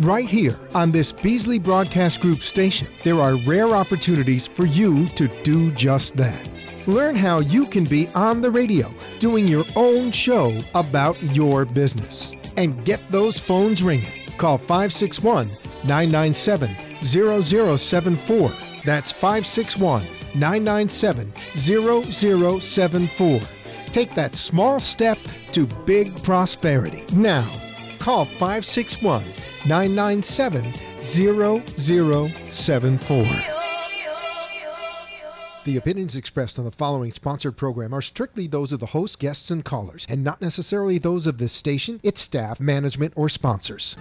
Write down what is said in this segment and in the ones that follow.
Right here on this Beasley Broadcast Group station, there are rare opportunities for you to do just that. Learn how you can be on the radio doing your own show about your business. And get those phones ringing. Call 561-997-0074. That's 561-997-0074. Take that small step to big prosperity. Now, call 561-997-0074. The opinions expressed on the following sponsored program are strictly those of the host, guests, and callers, and not necessarily those of this station, its staff, management, or sponsors.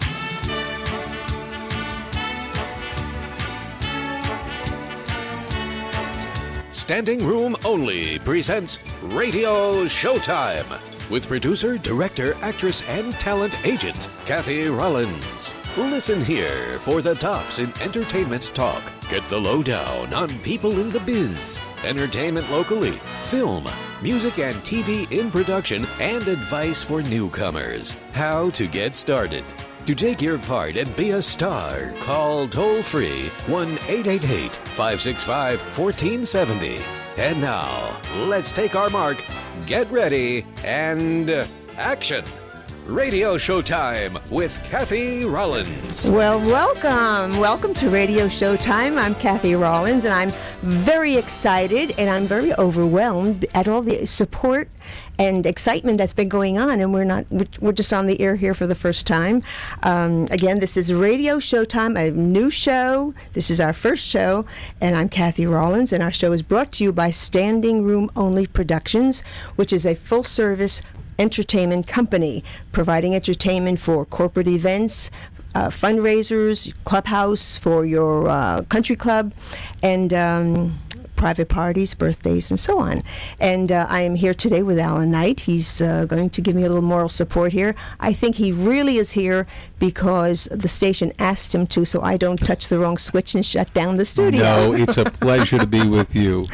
Standing Room Only presents Radio Showtime with producer, director, actress, and talent agent Cathy Rollins. Listen here for the tops in entertainment talk. Get the lowdown on people in the biz, entertainment locally, film, music and TV in production, and advice for newcomers. How to get started. To take your part and be a star, call toll-free 1-888-565-1470. And now, let's take our mark, get ready, and action! Radio Showtime with Cathy Rollins. Well, welcome. Welcome to Radio Showtime. I'm Cathy Rollins, and I'm very excited and I'm very overwhelmed at all the support and excitement that's been going on, and we're just on the air here for the first time. Again, this is Radio Showtime, a new show. This is our first show, and I'm Cathy Rollins, and our show is brought to you by Standing Room Only Productions, which is a full-service entertainment company providing entertainment for corporate events, fundraisers, clubhouse for your country club, and private parties, birthdays, and so on. And I am here today with Alan Knight. He's going to give me a little moral support here. I think he really is here because the station asked him to, so I don't touch the wrong switch and shut down the studio. No, it's a pleasure to be with you.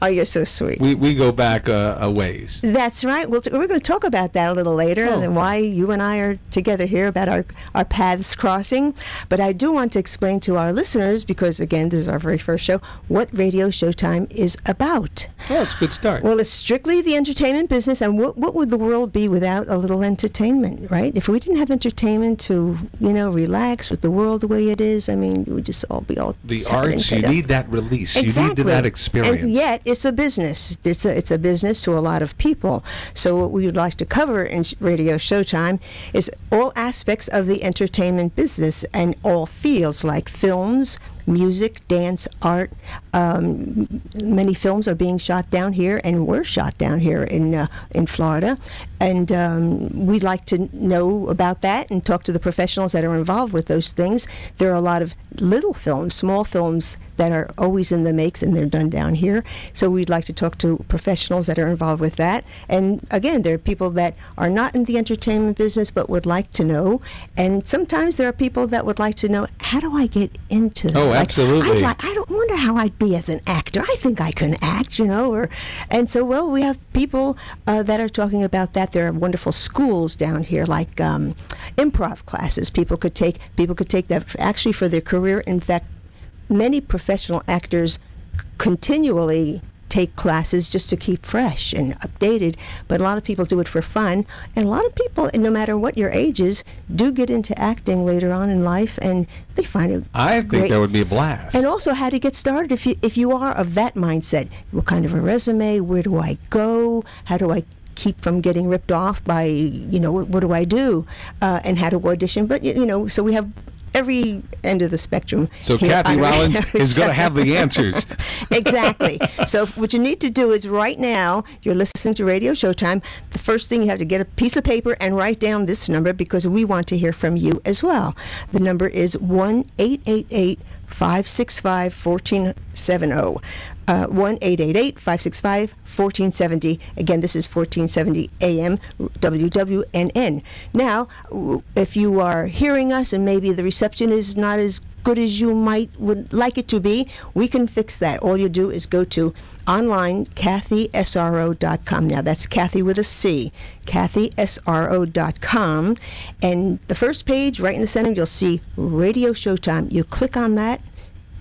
Oh, you're so sweet. We go back a ways. That's right. We're going to talk about that a little later, and why you and I are together here, about our paths crossing. But I do want to explain to our listeners, because, again, this is our very first show, what Radio Showtime is about. Oh, it's a good start. Well, it's strictly the entertainment business, and what would the world be without a little entertainment, right? If we didn't have entertainment to, relax with the world the way it is, I mean, we would just all be all the arts. You need that release. Exactly. You need that experience. And yet, it's a business. It's a business to a lot of people. So what we would like to cover in Radio Showtime is all aspects of the entertainment business and all fields, like films, music, dance, art. Many films are being shot down here and were shot down here in Florida. And we'd like to know about that and talk to the professionals that are involved with those things. There are a lot of little films, small films that are always in the makes, and they're done down here. So we'd like to talk to professionals that are involved with that. And again, there are people that are not in the entertainment business but would like to know. And sometimes there are people that would like to know, how do I get into that? Oh, absolutely. I don't wonder how I'd be as an actor. I think I can act, and so, well, we have people that are talking about that. There are wonderful schools down here, like improv classes. People could take that actually for their career. In fact, many professional actors continually take classes just to keep fresh and updated, but a lot of people do it for fun, and a lot of people, no matter what your age is, do get into acting later on in life, and they find it I think that would be a blast. And also how to get started if you are of that mindset. What kind of a resume? Where do I go? How do I keep from getting ripped off by, what do I do? And how to audition. But, so we have every end of the spectrum. So Cathy Rollins is going to have the answers. Exactly. So what you need to do is right now, you're listening to Radio Showtime, the first thing you have to get a piece of paper and write down this number, because we want to hear from you as well. The number is 1-888-565-1470. 1-888-565-1470. Again, this is 1470 AM WWNN. Now, if you are hearing us and maybe the reception is not as good as you would like it to be, we can fix that. All you do is go to online, CathySRO.com. Now, that's Cathy with a C, CathySRO.com. And the first page, right in the center, you'll see Radio Showtime. You click on that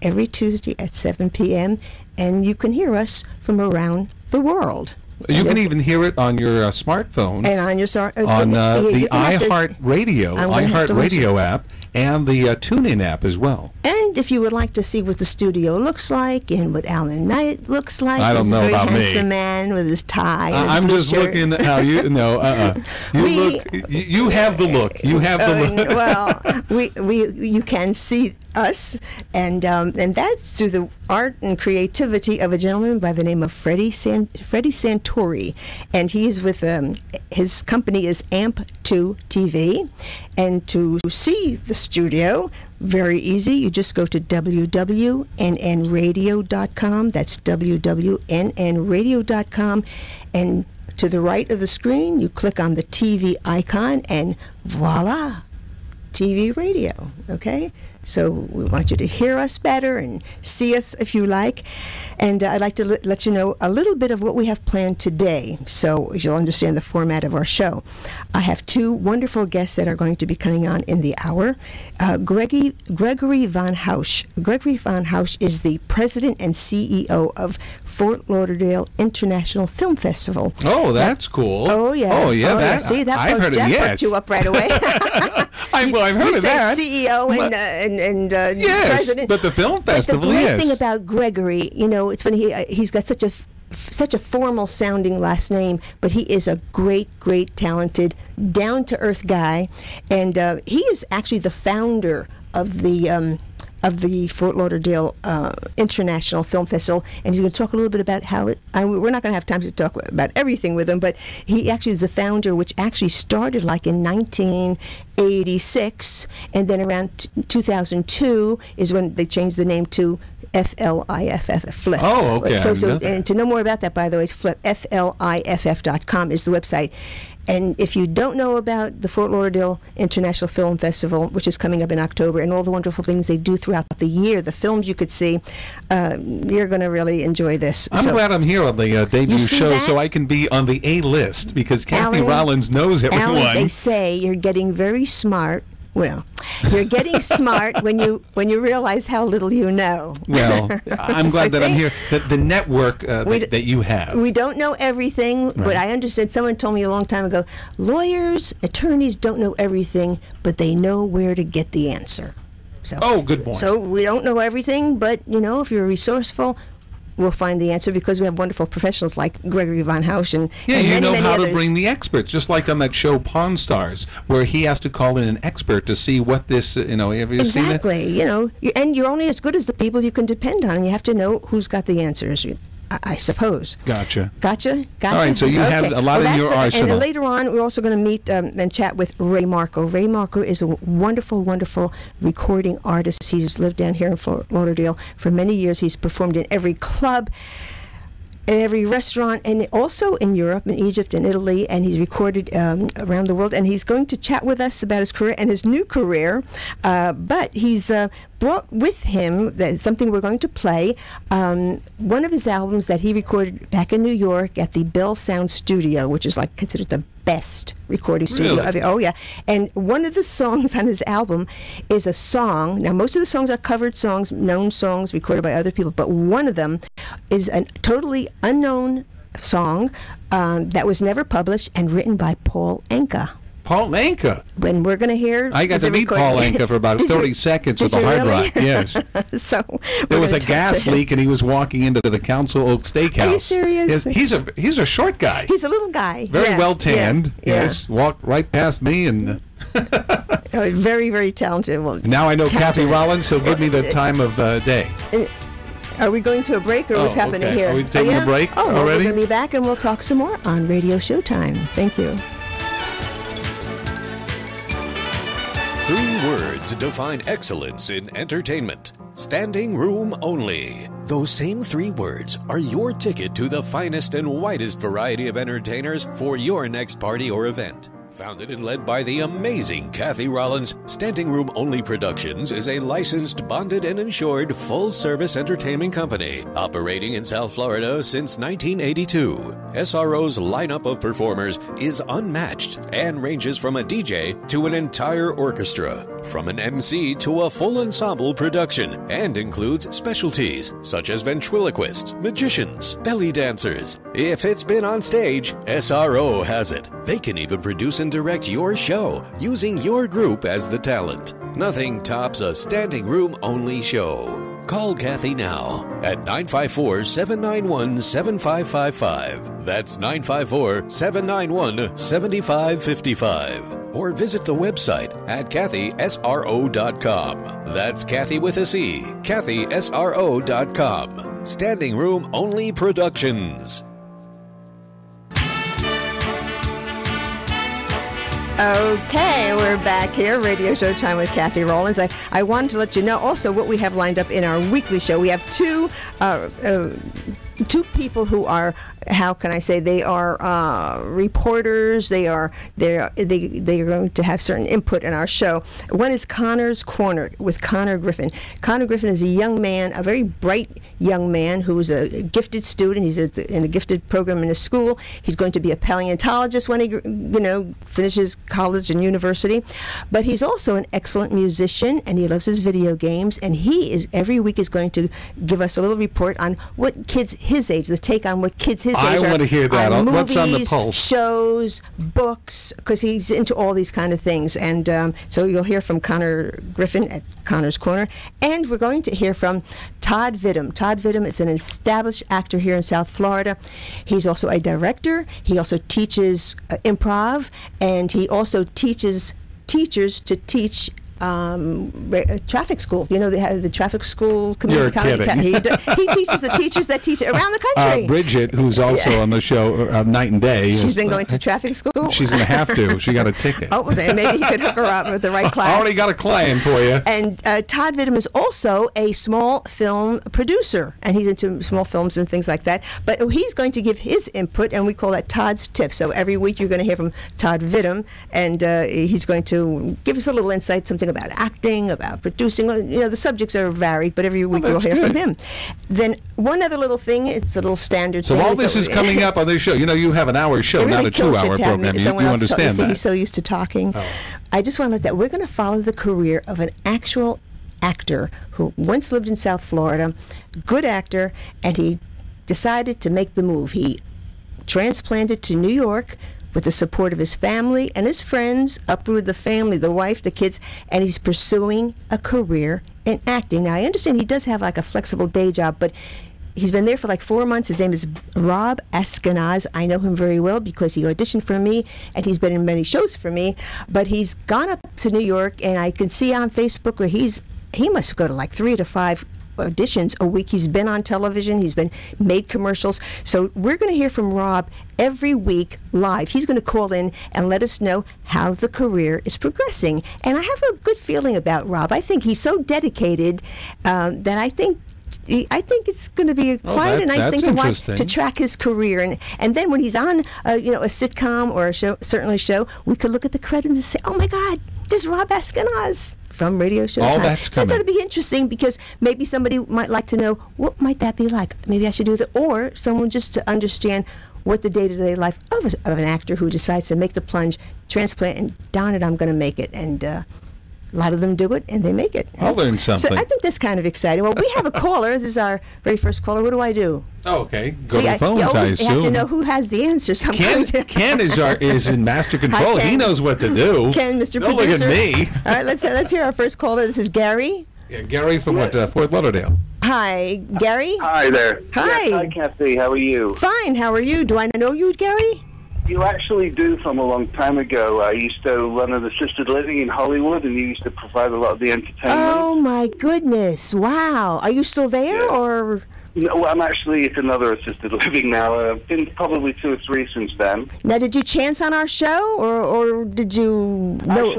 every Tuesday at 7 p.m., and you can hear us from around the world. You can even hear it on your smartphone. And on your on the iHeartRadio app and the TuneIn app as well. And if you would like to see what the studio looks like and what Alan Knight looks like, I don't know about me. He's a handsome man with his tie. And his I'm blue just shirt. looking at how you You have the look. You have the look. Well, you can see us, and that's through the art and creativity of a gentleman by the name of Freddie Santori, and he is with his company is AMP2 TV, and to see the studio, very easy. You just go to www.wnnradio.com. That's www.wnnradio.com, and to the right of the screen, you click on the TV icon, and voila, TV radio. Okay. So we want you to hear us better and see us if you like. And I'd like to let you know a little bit of what we have planned today, so you'll understand the format of our show. I have two wonderful guests that are going to be coming on in the hour. Gregory Van Housch. Gregory Van Housch is the president and CEO of Fort Lauderdale International Film Festival. Oh, that's cool. Oh, yeah. Oh, yeah. Yeah. See, that poked you up right away. I've heard of that. CEO and yes, president. But the film festival, but the great thing about Gregory, it's funny. He's got such a formal sounding last name, but he is a great, talented, down to earth guy, and he is actually the founder of the Fort Lauderdale International Film Festival, and he's going to talk a little bit about how we're not going to have time to talk about everything with him, but he actually is the founder, which actually started like in 1986, and then around 2002 is when they changed the name to FLIFF, Flip. Oh, okay. So and to know more about that, by the way, FLIFF.com is the website. And if you don't know about the Fort Lauderdale International Film Festival, which is coming up in October, and all the wonderful things they do throughout the year, the films you could see, you're going to really enjoy this. I'm glad I'm here on the debut show so I can be on the A list, because Cathy Rollins knows everyone. Alan, they say you're getting very smart. Well, you're getting smart when you realize how little you know. Well, I'm glad that I'm here. The network that you have. We don't know everything, right. But I understand. Someone told me a long time ago, lawyers, attorneys don't know everything, but they know where to get the answer. So, good point. So we don't know everything, but if you're resourceful, we'll find the answer, because we have wonderful professionals like Gregory Van Housch and many how others. To bring the experts, just like on that show Pawn Stars, where he has to call in an expert to see what this, have you seen that? Exactly, and you're only as good as the people you can depend on, and you have to know who's got the answers, I suppose. Gotcha. All right, so you have a lot in your arsenal. And later on, we're also going to meet and chat with Ray Marco. Ray Marco is a wonderful, wonderful recording artist. He's lived down here in Fort Lauderdale for many years. He's performed in every club, in every restaurant, and also in Europe, in Egypt, and Italy, and he's recorded around the world, and he's going to chat with us about his career and his new career, but he's brought with him something we're going to play, one of his albums that he recorded back in New York at the Bell Sound Studio, which is like considered the best recording studio. Really? Oh, yeah. And one of the songs on his album is a song. Now, most of the songs are covered songs, known songs recorded by other people, but one of them is a totally unknown song that was never published and written by Paul Anka. Paul Anka. When we're going to hear I got to meet Paul Anka for about 30 seconds with the hard rock. Yes. So there was a gas leak, and he was walking into the Council Oak Steakhouse. Are you serious? He's a short guy. He's a little guy. Very well tanned. Yeah. Yes. Walked right past me and. Very, very talented. Well, now I know Cathy Rollins. He'll give me the time of day. Are we going to a break, or what's happening here? Are we taking a break already? We're going to be back, and we'll talk some more on Radio Showtime. Thank you. 3 words define excellence in entertainment. Standing room only. Those same 3 words are your ticket to the finest and widest variety of entertainers for your next party or event. Founded and led by the amazing Cathy Rollins, Standing Room Only Productions is a licensed, bonded, and insured full-service entertainment company operating in South Florida since 1982. SRO's lineup of performers is unmatched and ranges from a DJ to an entire orchestra, from an MC to a full ensemble production, and includes specialties such as ventriloquists, magicians, belly dancers. If it's been on stage, SRO has it. They can even produce and direct your show using your group as the talent. Nothing tops a standing room only show. Call Cathy now at 954-791-7555. That's 954-791-7555. Or visit the website at CathySRO.com. That's Cathy with a C. CathySRO.com. Standing Room Only Productions. Okay, we're back here, Radio Showtime with Cathy Rollins. I wanted to let you know also what we have lined up in our weekly show. We have two people who are, how can I say, they are reporters. They are going to have certain input in our show. One is Connor's Corner with Connor Griffin. Connor Griffin is a young man, a very bright young man who's a gifted student. He's in a gifted program in his school. He's going to be a paleontologist when he, finishes college and university. But he's also an excellent musician, and he loves his video games. And he is every week is going to give us a little report on what kids his age, the take on what kids his age I want to hear that. movies, what's on the pulse? Shows, books, because he's into all these kind of things. And so you'll hear from Connor Griffin at Connor's Corner. And we're going to hear from Todd Vidum. Todd Vidum is an established actor here in South Florida. He's also a director. He also teaches improv, and he also teaches teachers to teach traffic school. They have the traffic school community college. He teaches the teachers that teach around the country. Bridget, who's also on the show Night and Day. She's been going to traffic school. She's going to have to. She got a ticket. Oh, then maybe you could hook her up with the right class. I already got a client for you. And Todd Vidum is also a small film producer, and he's into small films and things like that. But he's going to give his input, and we call that Todd's Tip. So every week you're going to hear from Todd Vidum, and he's going to give us a little insight, something about acting, about producing. The subjects are varied, but every week we'll hear from him. Then one other little thing, it's a little standard thing. So all this is coming up on this show. You have an hour show, not a 2-hour program. You understand that. He's so used to talking. Oh. I just want to let that. We're going to follow the career of an actual actor who once lived in South Florida, good actor, and he decided to make the move. He transplanted to New York with the support of his family and his friends, uprooted the family, the wife, the kids, and he's pursuing a career in acting. Now, I understand he does have like a flexible day job, but he's been there for like 4 months. His name is Rob Askenaz. I know him very well because he auditioned for me, and he's been in many shows for me. But he's gone up to New York, and I can see on Facebook where he must go to like 3 to 5 auditions a week. He's been on television. He's been made commercials. So we're going to hear from Rob every week live. He's going to call in and let us know how the career is progressing. And I have a good feeling about Rob. I think he's so dedicated that I think it's going to be quite a nice thing to watch, to track his career. And then when he's on a sitcom or a show, certainly a show, we could look at the credits and say, oh my God, there's Rob Askenaz from Radio Showtime. So that'll be interesting, because maybe somebody might like to know, what might that be like? Maybe I should do that. Or someone just to understand what the day-to-day life of an actor who decides to make the plunge, transplant, and darn it, I'm going to make it. And a lot of them do it, and they make it. I'll learn something. So I think that's kind of exciting. Well, we have a caller. This is our very first caller. What do I do? Oh, okay. Go to the phones, I assume. You have to know who has the answer. Ken is in master control. Hi, he knows what to do. Ken, Mr. Don't Producer. Look at me. All right, let's hear our first caller. This is Gary. Yeah, Gary from Fort Lauderdale. Hi, Gary. Hi there. Hi. Yes, hi, Cathy. How are you? Fine. How are you? Do I know you, Gary? You actually do, from a long time ago. I used to run an assisted living in Hollywood, and you used to provide a lot of the entertainment. Oh, my goodness. Wow. Are you still there, or...? No, I'm actually at another assisted living now. I've been probably 2 or 3 since then. Now, did you chance on our show, or did you know?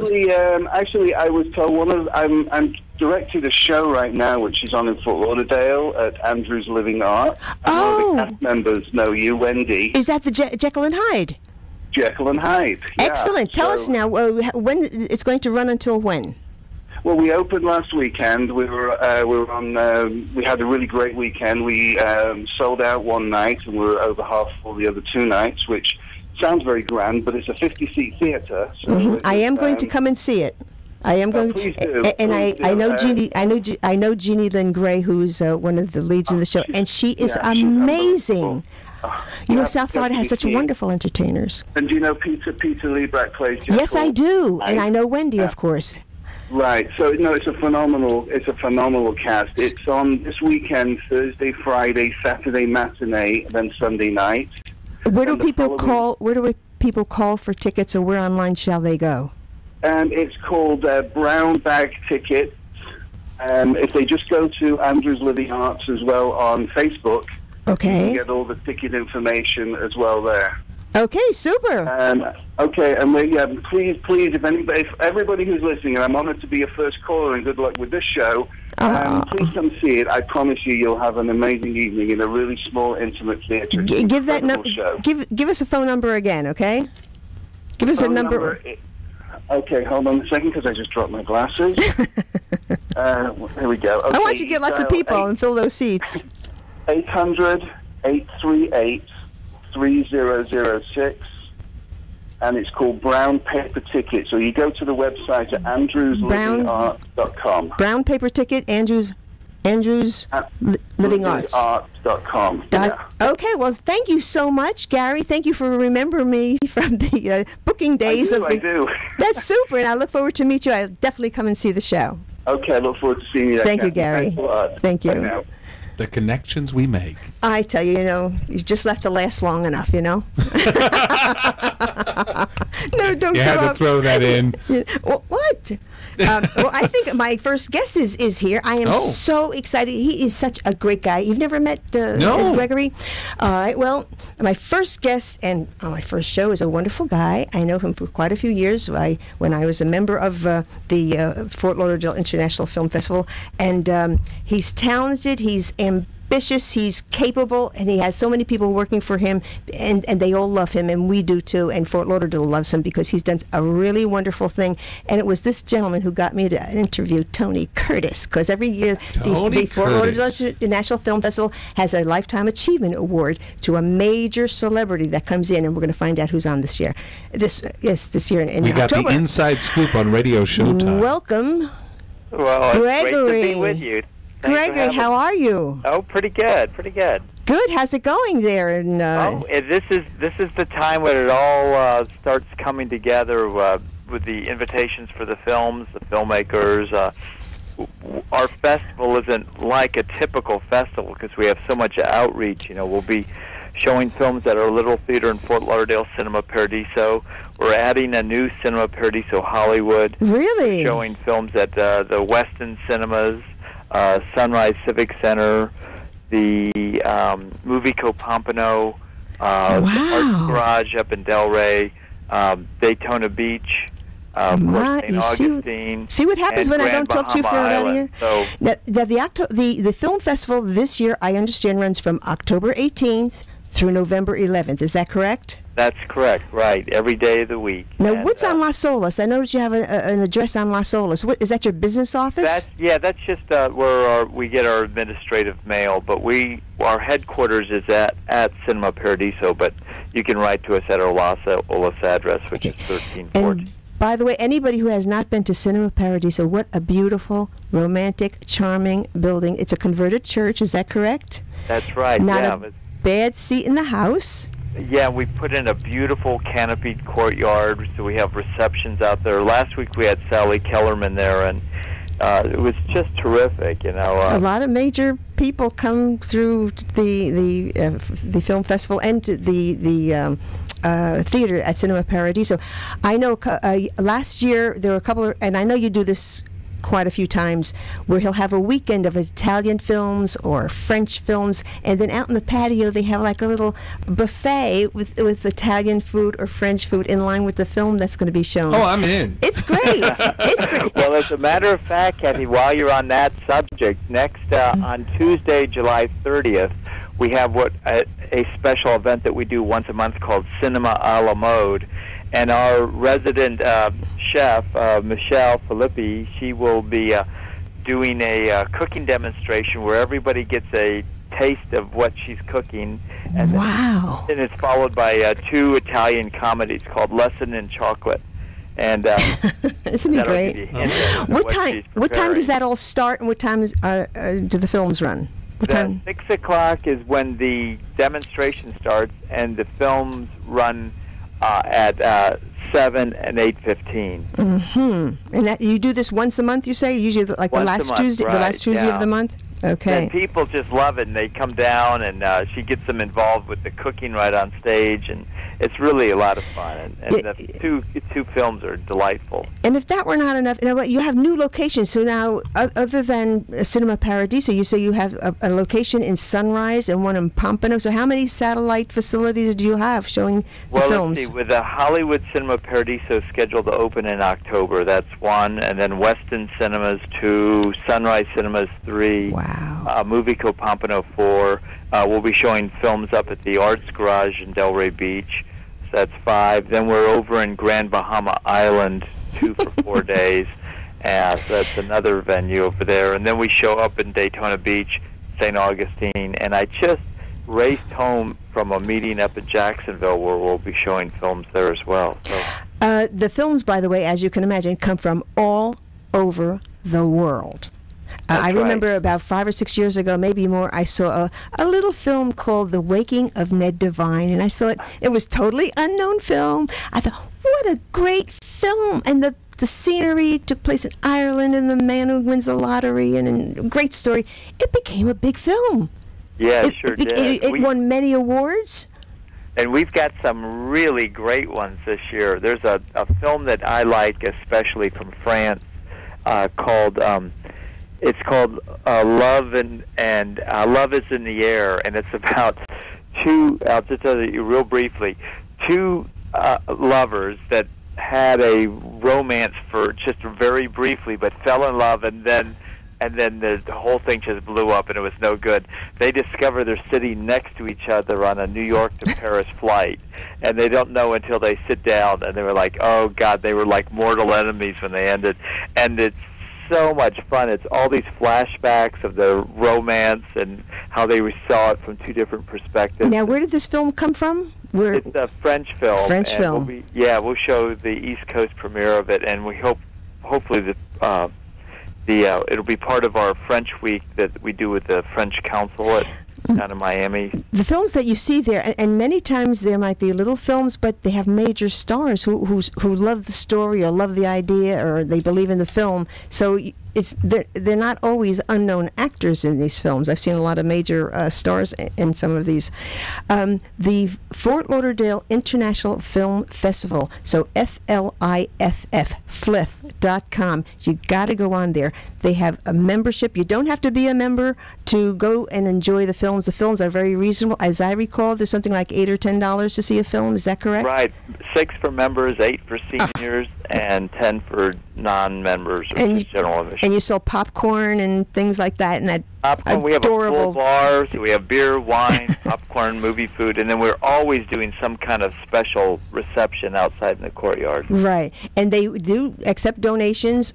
Actually, I was told I'm directing a show right now, which is on in Fort Lauderdale at Andrew's Living Art. Oh. One of the cast members know you, Wendy. Is that the Jekyll and Hyde? Jekyll and Hyde. Yeah. Excellent. Tell us now, when it's going to run until when? Well, we opened last weekend. We had a really great weekend. We sold out one night, and we were over half full the other 2 nights, which sounds very grand, but it's a 50-seat theater. So I am going to come and see it. I am going. Please do. And Please do. I know Jeannie. I know Jeannie Lynn Gray, who's one of the leads in the show, and she is amazing. You know, South Florida has such wonderful entertainers. And do you know Peter Liebrecht plays Jekyll? Yes, I do, and I know Wendy, of course. Right. So no, it's a phenomenal cast. It's on this weekend, Thursday, Friday, Saturday matinee, then Sunday night. Where do people call? Where do people call for tickets, or where online shall they go? It's called Brown Bag Tickets. If they just go to Andrew's Living Arts as well on Facebook, okay, you can get all the ticket information as well there. Okay, super. Okay, and please, if everybody who's listening, and I'm honored to be your first caller, and good luck with this show. Please come see it. I promise you'll have an amazing evening in a really small, intimate theater. Give that Give us a phone number again, okay? Give us a number. Okay, hold on a second, because I just dropped my glasses. Here we go. Okay, I want you to get lots of people and fill those seats. 800-838-3006, and it's called Brown Paper Ticket. So you go to the website at andrewslivingart.com. Brown Paper Ticket, Andrew's Living Arts. Art.com. Yeah. Okay, well, thank you so much, Gary. Thank you for remembering me from the booking days. I do. That's super, and I look forward to meet you. I'll definitely come and see the show. Okay, I look forward to seeing you. Thank you, Gary. Thanks a lot. Thank you. The connections we make. I tell you, you just left to last long enough, No, don't. You had to throw that in. Well, what? Well, I think my first guest is here. I am so excited. He is such a great guy. You've never met Gregory? All right. Well, my first guest and my first show is a wonderful guy. I know him for quite a few years. When I was a member of the Fort Lauderdale International Film Festival, and he's talented. He's ambitious, he's capable, and he has so many people working for him, and they all love him, and we do too, and Fort Lauderdale loves him because he's done a really wonderful thing. And it was this gentleman who got me to interview Tony Curtis, because every year the Fort Lauderdale International Film Festival has a Lifetime Achievement Award to a major celebrity that comes in, and we're going to find out who's on this year. This year in we October. Got the inside scoop on Radio Showtime. Welcome. Well, it's Gregory. great to be with you. Gregory, how are you? Oh, pretty good, pretty good. Good. How's it going there? And this is the time when it all starts coming together with the invitations for the films, the filmmakers. Our festival isn't like a typical festival because we have so much outreach. We'll be showing films at our little theater in Fort Lauderdale, Cinema Paradiso. We're adding a new Cinema Paradiso Hollywood. Really? We're showing films at the Westin Cinemas. Sunrise Civic Center, the Movico Pompano, the Arts Garage up in Delray, Daytona Beach, St. Augustine. See what happens when Grand I don't talk to you for about a year? So the film festival this year, I understand, runs from October 18th through November 11th. Is that correct? That's correct, right. Every day of the week. Now, what's on Las Olas? I noticed you have an address on Las Olas. Is that your business office? That's just where we get our administrative mail. But our headquarters is at Cinema Paradiso. But you can write to us at our Las Olas address, which is 1314. By the way, anybody who has not been to Cinema Paradiso, what a beautiful, romantic, charming building. It's a converted church. Is that correct? That's right. Not a bad seat in the house. Yeah, we put in a beautiful canopied courtyard, so we have receptions out there. Last week we had Sally Kellerman there, and it was just terrific. A lot of major people come through the film festival and the theater at Cinema Paradiso. I know last year there were a couple and I know you do this quite a few times, where he'll have a weekend of Italian films or French films, and then out in the patio they have like a little buffet with Italian food or French food in line with the film that's going to be shown. Oh, I'm in. It's great. It's great. Well, as a matter of fact, Cathy, while you're on that subject, next on Tuesday, July 30th, we have a special event that we do once a month called Cinema a la Mode. And our resident chef, Michelle Filippi, she will be doing a cooking demonstration where everybody gets a taste of what she's cooking. And wow. Then it's followed by 2 Italian comedies called Lesson in Chocolate. And isn't it great? What time does that all start, and what time do the films run? What time? 6 o'clock is when the demonstration starts, and the films run at 7 and 8:15. Mm-hmm. And you do this once a month, you say? Usually like the last Tuesday, right, the last Tuesday of the month? Okay. And people just love it, and they come down, and she gets them involved with the cooking right on stage, and it's really a lot of fun. And the two films are delightful. And if that were not enough, you have new locations. So now, other than Cinema Paradiso, you say you have a location in Sunrise and one in Pompano. So how many satellite facilities do you have showing the films? Well, let's see. With the Hollywood Cinema Paradiso scheduled to open in October, that's 1, and then Weston Cinemas 2, Sunrise Cinemas 3. Wow. Movico Pompano 4. We'll be showing films up at the Arts Garage in Delray Beach. So that's 5. Then we're over in Grand Bahama Island 2 for 4 days. So that's another venue over there. And then we show up in Daytona Beach, St. Augustine. And I just raced home from a meeting up in Jacksonville where we'll be showing films there as well. So. The films, by the way, as you can imagine, come from all over the world. I remember about 5 or 6 years ago, maybe more, I saw a little film called The Waking of Ned Devine, and I saw it. It was totally unknown film. I thought, what a great film! And the scenery took place in Ireland, and the man who wins the lottery, and a great story. It became a big film. Yeah, it sure did. It won many awards. And we've got some really great ones this year. There's a film that I like, especially from France, called... It's called Love and Love is in the Air, and it's about I'll just tell you real briefly, 2 lovers that had a romance for just very briefly, but fell in love, and then the whole thing just blew up, and it was no good. They discover they're sitting next to each other on a New York to Paris flight, and they don't know until they sit down, and they were like, oh, God, they were like mortal enemies when they ended. And it's so much fun. It's all these flashbacks of their romance and how they saw it from 2 different perspectives. Now, where did this film come from? It's a French film. French film. We'll show the East Coast premiere of it, and we hopefully it'll be part of our French week that we do with the French Consulate down in Miami. The films that you see there, and many times there might be little films, but they have major stars who love the story or love the idea or they believe in the film. So they're not always unknown actors in these films. I've seen a lot of major stars in some of these. The Fort Lauderdale International Film Festival, so FLIFF.com. You got to go on there. They have a membership. You don't have to be a member to go and enjoy the films. The films are very reasonable. As I recall, there's something like $8 or $10 to see a film. Is that correct? Right. 6 for members, 8 for seniors, and 10 for non-members or just general admission. And you sell popcorn and things like that, and that popcorn. We have a full bar, so we have beer, wine, popcorn, movie food, and then we're always doing some kind of special reception outside in the courtyard. Right, and they do accept donations.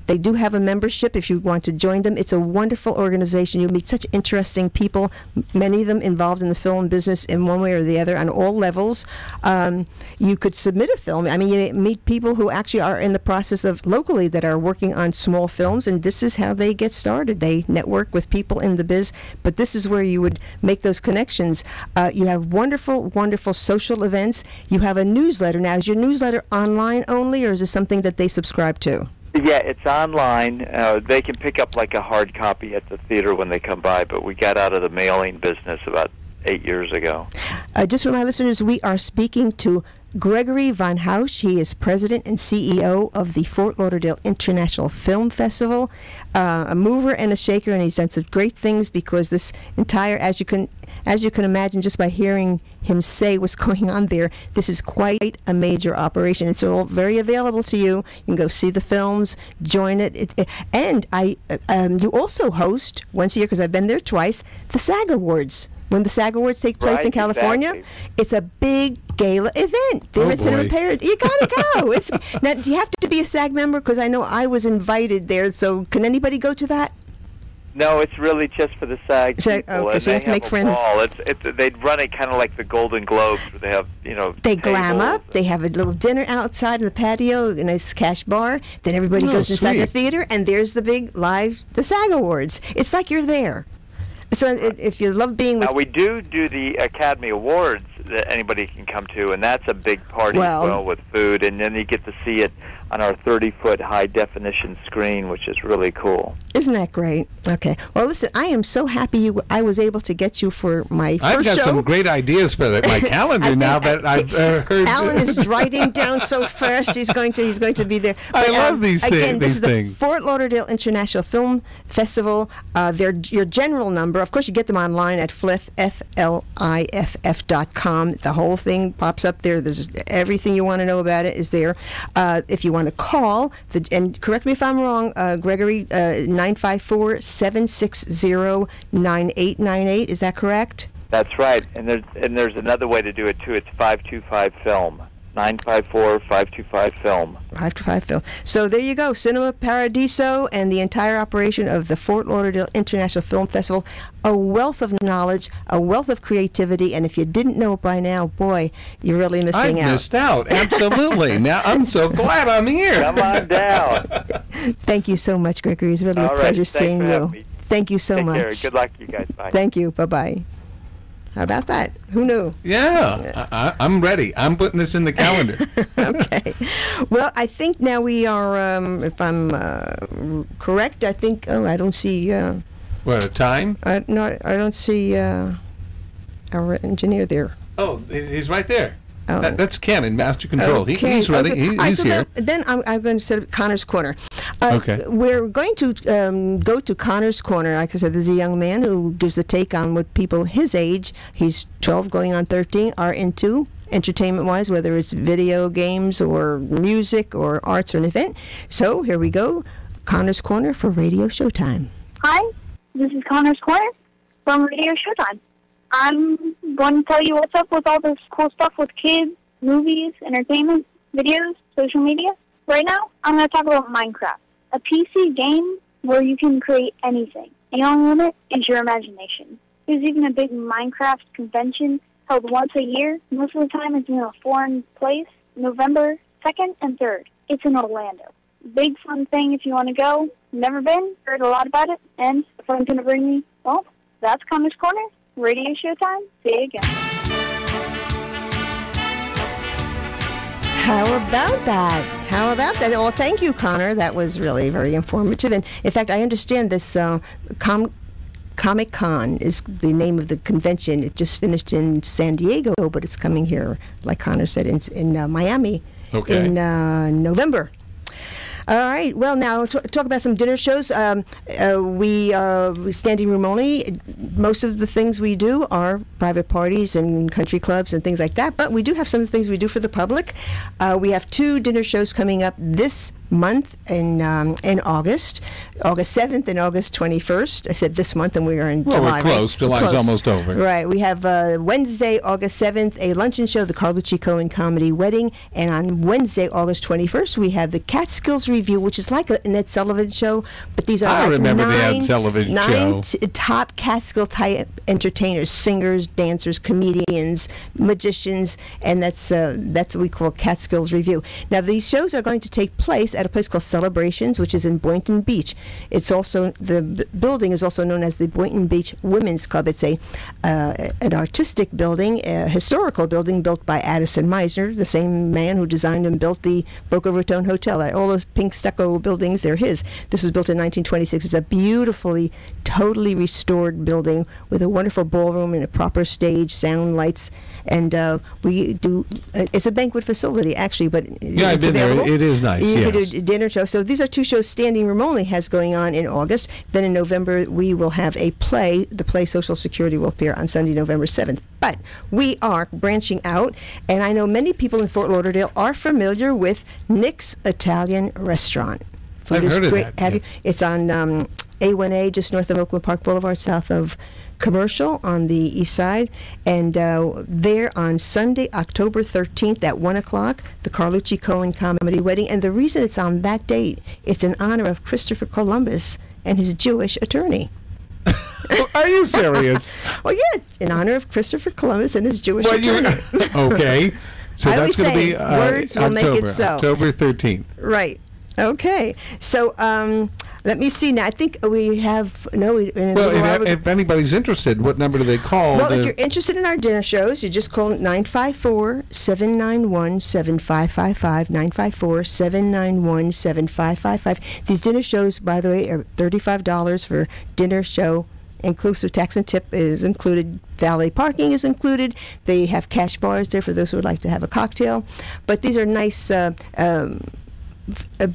They do have a membership if you want to join them. It's a wonderful organization. You meet such interesting people, many of them involved in the film business in one way or the other on all levels. You could submit a film. I mean, you meet people who actually are in the process of locally that are working on small films, and this is how they get started. They network with people in the biz, but this is where you would make those connections. You have wonderful, wonderful social events. You have a newsletter. Now, is your newsletter online only, or is it something that they subscribe to? Yeah, it's online. They can pick up like a hard copy at the theater when they come by, but we got out of the mailing business about 8 years ago. Just for my listeners, we are speaking to Gregory Von Hausch. He is president and CEO of the Fort Lauderdale International Film Festival, a mover and a shaker, and he's done some great things because this entire, as you can imagine just by hearing him say what's going on there, this is quite a major operation. It's all very available to you. You can go see the films, join it. And you also host once a year, because I've been there twice, the SAG Awards. when the SAG Awards take place in California. Exactly. It's a big gala event. They're at Cinema Paradiso. You gotta go. Now, do you have to be a SAG member? Because I know I was invited there. So can anybody go to that? No, it's really just for the SAG people. Okay, so you have to make friends. They'd run it kind of like the Golden Globes, where they have, They glam up. They have a little dinner outside in the patio, a nice cash bar. Then everybody goes inside the theater, and there's the big the SAG Awards. It's like you're there. So if you love being with... Now, we do the Academy Awards that anybody can come to, and that's a big party as well with food, and then you get to see it on our 30-foot high-definition screen, which is really cool. Isn't that great? Okay. Well, listen, I am so happy I was able to get you for my first show. I've got some great ideas for my calendar now that I've heard. Alan is writing down so fast. He's going to be there. But, I love these things. Again, this is the Fort Lauderdale International Film Festival. Your general number, of course, you get them online at FLIFF.com. The whole thing pops up there. There's everything you want to know about it is there. If you want to call, and correct me if I'm wrong, Gregory, 954-760-9898. Is that correct? That's right. And there's another way to do it, too. It's 525-FILM. 954-525-FILM. 525-FILM. So there you go. Cinema Paradiso and the entire operation of the Fort Lauderdale International Film Festival. A wealth of knowledge, a wealth of creativity, and if you didn't know it by now, boy, you're really missing out. I missed out. Absolutely. Now, I'm so glad I'm here. Come on down. Thank you so much, Gregory. It's really a pleasure seeing you. Thank you so much. Take care. Good luck to you guys. Bye. Thank you. Bye-bye. How about that? Who knew? Yeah, I'm ready. I'm putting this in the calendar. Okay. Well, I think now we are, if I'm correct, I think, I don't see... what, a time? No, I don't see our engineer there. Oh, he's right there. Oh. That's Ken in Master Control. Okay. He's ready. He's here. Then I'm going to set up Connor's Corner. Okay. We're going to go to Connor's Corner. Like I said, there's a young man who gives a take on what people his age, he's 12 going on 13, are into entertainment-wise, whether it's video games or music or arts or an event. So here we go. Connor's Corner for Radio Showtime. Hi, this is Connor's Corner from Radio Showtime. I'm going to tell you what's up with all this cool stuff with kids, movies, entertainment, videos, social media. Right now, I'm going to talk about Minecraft, a PC game where you can create anything. The only limit is your imagination. There's even a big Minecraft convention held once a year. Most of the time it's in a foreign place, November 2nd and 3rd. It's in Orlando. Big fun thing if you want to go. Never been, heard a lot about it, and if I'm going to bring me, well, that's Connor's Corner. Radio Showtime. See you again. How about that? Well, thank you, Connor. That was really very informative. And in fact, I understand this Comic-Con is the name of the convention. It just finished in San Diego, but it's coming here, like Connor said, in Miami in November. All right. Well, now talk about some dinner shows. We standing room only. Most of the things we do are private parties and country clubs and things like that. But we do have some things we do for the public. We have 2 dinner shows coming up this month in August 7th and August 21st. I said this month, and we are in July. We're close. Right? July's almost over. Right. We have Wednesday, August 7th, a luncheon show, the Carlucci Cohen Comedy Wedding, and on Wednesday, August 21st, we have the Catskills Review, which is like an Ed Sullivan show, but these are like remember the Ed Sullivan nine show. Top Catskill type entertainers, singers, dancers, comedians, magicians, and that's what we call Catskills Review. Now, these shows are going to take place at a place called Celebrations, which is in Boynton Beach. It's also, the building is also known as the Boynton Beach Women's Club. It's an artistic building, a historical building built by Addison Meisner, the same man who designed and built the Boca Raton Hotel. All those pink stucco buildings, they're his. This was built in 1926. It's a beautifully, totally restored building with a wonderful ballroom and a proper stage, sound, lights, and we do. It's a banquet facility, actually, but yeah, it's I've been available. there. It is nice. You yes. could do dinner show. So these are 2 shows Standing Room Only has going on in August. Then in November we will have a play. The play Social Security will appear on Sunday, November 7th. But we are branching out, and I know many people in Fort Lauderdale are familiar with Nick's Italian Restaurant. I've heard of that. Have you? It's on A1A, just north of Oakland Park Boulevard, south of Commercial on the east side. And there on Sunday, October 13th at 1 o'clock, the Carlucci Cohen Comedy Wedding. And the reason it's on that date, it's in honor of Christopher Columbus and his Jewish attorney. Are you serious? Well, yeah, in honor of Christopher Columbus and his Jewish attorney. Okay. So that's going to be words will make it so. October 13th. Right. Okay. So let me see now. I think we have if anybody's interested, what number do they call? Well, if you're interested in our dinner shows, you just call 954-791-7555. 954-791-7555. These dinner shows, by the way, are $35 for dinner show. Inclusive tax and tip is included. Valet parking is included. They have cash bars there for those who would like to have a cocktail. But these are nice, a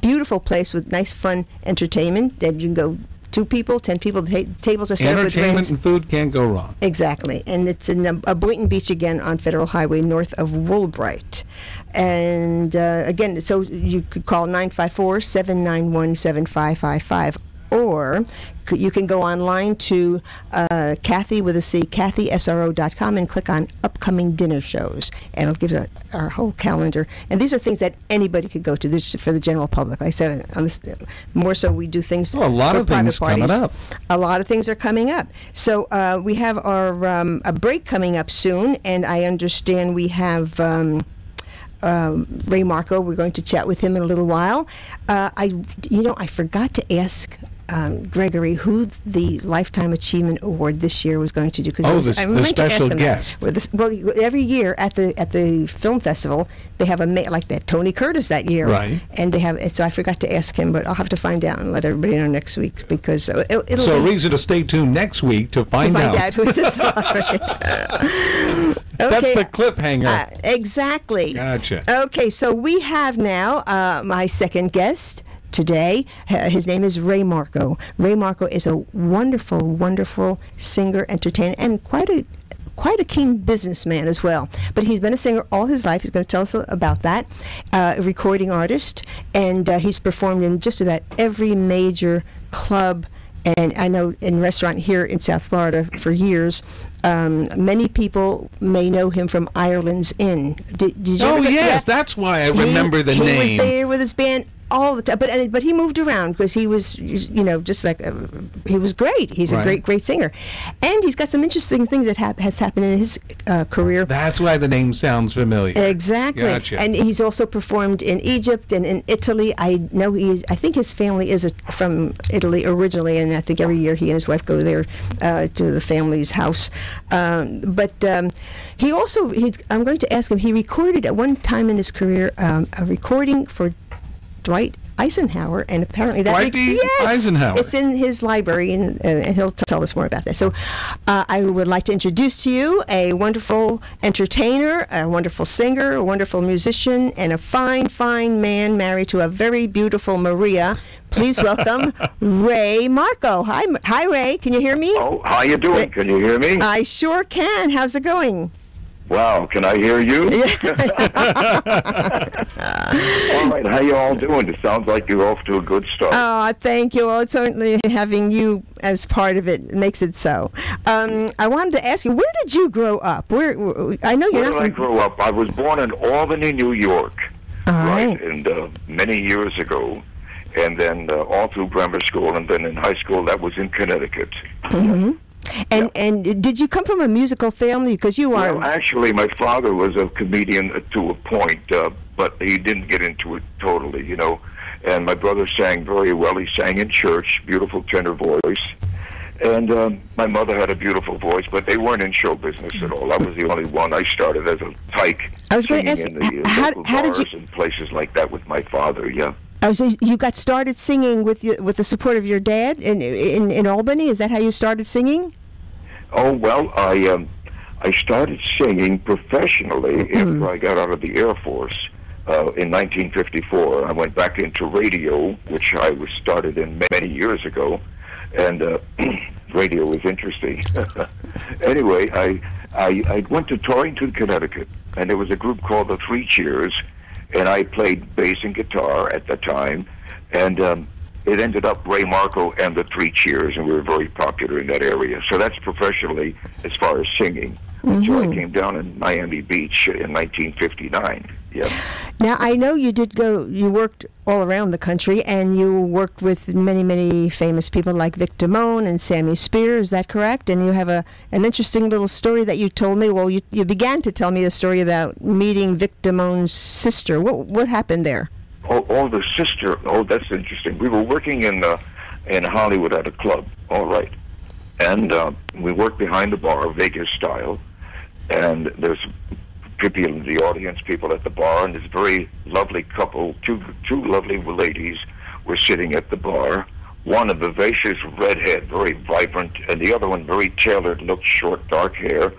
beautiful place with nice, fun entertainment. That you can go 2 people, 10 people. The tables are served with entertainment and food can't go wrong. Exactly, and it's in Boynton Beach again on Federal Highway north of Woolbright. And again, so you could call 954-791-7555. Or you can go online to Cathy with a C, CathySRO.com, and click on upcoming dinner shows, and it'll give you our whole calendar. And these are things that anybody could go to. This is for the general public. Like I said, on this, more so we do things. A lot of things coming up. A lot of things are coming up. So we have our a break coming up soon, and I understand we have. Ray Marco, we're going to chat with him in a little while. I forgot to ask Gregory who the Lifetime Achievement Award this year was going to do. The special guest. Well, every year at the film festival, they have like that Tony Curtis that year, right? And they have. So I forgot to ask him, but I'll have to find out and let everybody know next week because it'll. So a reason to stay tuned next week to find out who this is. Okay. That's the cliffhanger. Exactly. Gotcha. Okay, so we have now my second guest today. His name is Ray Marco. Ray Marco is a wonderful, wonderful singer, entertainer, and quite a keen businessman as well. But he's been a singer all his life. He's going to tell us about that. A recording artist, and he's performed in just about every major club and I know in restaurant here in South Florida for years. Many people may know him from Ireland's Inn. Did you ever yes, that's why I remember the name. He was there with his band all the time, but he moved around because he was, just like he was great. He's a great singer, and he's got some interesting things that has happened in his career. That's why the name sounds familiar. Exactly. Gotcha. And he's also performed in Egypt and in Italy. I think his family is from Italy originally, and I think every year he and his wife go there to the family's house. But he also, I'm going to ask him, he recorded at one time in his career a recording for Dwight Eisenhower, and apparently that Eisenhower. It's in his library, and he'll tell us more about that. So I would like to introduce to you a wonderful entertainer, a wonderful singer, a wonderful musician, and a fine, fine man married to a very beautiful Maria. Please welcome Ray Marco. Hi, Ray. Can you hear me? Oh, how you doing? Can you hear me? I sure can. How's it going? Wow, can I hear you? All right, how you all doing? It sounds like you're off to a good start. Oh, thank you. Well, it's certainly having you as part of it makes it so. I wanted to ask you, where did you grow up? I know you're not. Where did I grow up? I was born in Albany, New York. All right. And many years ago, and then all through grammar school, and then in high school, that was in Connecticut. Mm-hmm. And did you come from a musical family? Because you are. Well, actually, my father was a comedian to a point, but he didn't get into it totally, And my brother sang very well. He sang in church, beautiful tenor voice. And my mother had a beautiful voice, but they weren't in show business at all. I was the only one. I started as a tyke. I was going to ask, in the local bars and places like that with my father, yeah. Oh, so you got started singing with the support of your dad in Albany? Is that how you started singing? Oh, well, I started singing professionally after I got out of the Air Force in 1954. I went back into radio, which I was started in many years ago, and radio was interesting. Anyway, I went to Torrington, Connecticut, and there was a group called the Three Cheers, and I played bass and guitar at the time, and it ended up Ray Marco and the Three Cheers, and we were very popular in that area. So that's professionally as far as singing. Mm-hmm. So I came down in Miami Beach in 1959. Yeah. Now, I know you worked all around the country, and you worked with many, many famous people like Vic Damone and Sammy Spear. Is that correct? And you have an interesting little story that you told me. Well, you began to tell me a story about meeting Vic Damone's sister. What happened there? Oh, the sister. Oh, that's interesting. We were working in Hollywood at a club. All right. And we worked behind the bar, Vegas style. And there's people in the audience, people at the bar, and this very lovely couple, two lovely ladies, were sitting at the bar. One a vivacious redhead, very vibrant, and the other one very tailored, looked short, dark hair.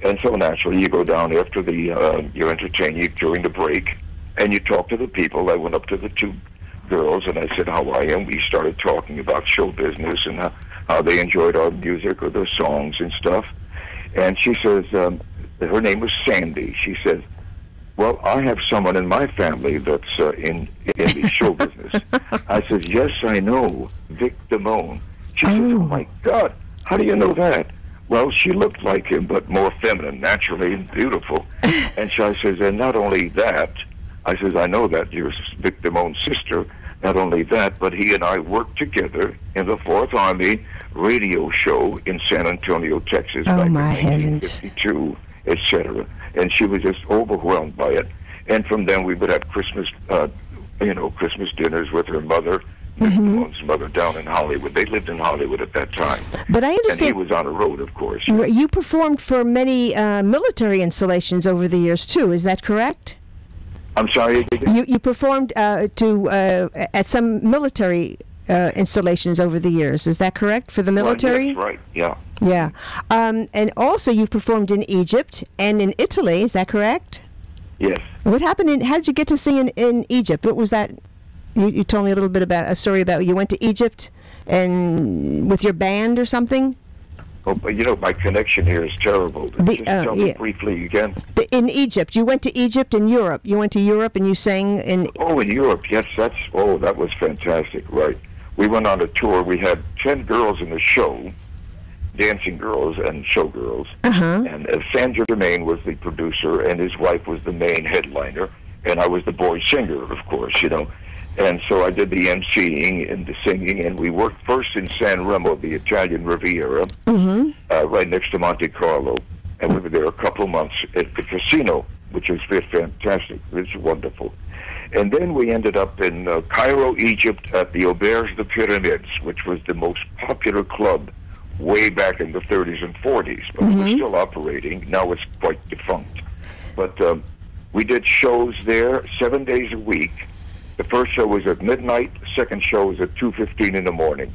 And so naturally, you go down after you're entertaining during the break, and you talk to the people. I went up to the two girls, and I said, "How are you?" And we started talking about show business and how they enjoyed our music or their songs and stuff. And she says, her name was Sandy. She said, "Well, I have someone in my family that's in the show business." I said, "Yes, I know, Vic Damone." She said, "Oh my God, how do you know that?" Well, she looked like him, but more feminine, naturally, and beautiful. And so I says, "And not only that," I says, "I know that you're Vic Damone's sister. Not only that, but he and I worked together in the 4th Army radio show in San Antonio, Texas, back in 1952, etc." And she was just overwhelmed by it. And from then we would have Christmas dinners with her mother, Damone's mother, down in Hollywood. They lived in Hollywood at that time. But I understand. And he was on the road, of course. You performed for many military installations over the years, too. Is that correct? I'm sorry? You performed at some military installations over the years. Is that correct, for the military? That's right, yeah. Yeah. And also you've performed in Egypt and in Italy. Is that correct? Yes. What happened how did you get to sing in Egypt? What was that? You told me a little bit about a story about you went to Egypt and with your band or something? Oh, but my connection here is terrible. Just tell me briefly again. In Egypt. You went to Egypt and Europe. You went to Europe and you sang in... Oh, in Europe, yes. that was fantastic, right. We went on a tour. We had 10 girls in the show, dancing girls and showgirls. Uh-huh. And Sandra Germain was the producer, and his wife was the main headliner, and I was the boy singer, of course, And so I did the emceeing and the singing, and we worked first in San Remo, the Italian Riviera, right next to Monte Carlo. And we were there a couple of months at the casino, which was fantastic. It was wonderful. And then we ended up in Cairo, Egypt, at the Auberge de Pyramids, which was the most popular club way back in the 30s and 40s. But it was still operating. Now it's quite defunct. But we did shows there 7 days a week. The first show was at midnight. The second show was at 2:15 in the morning.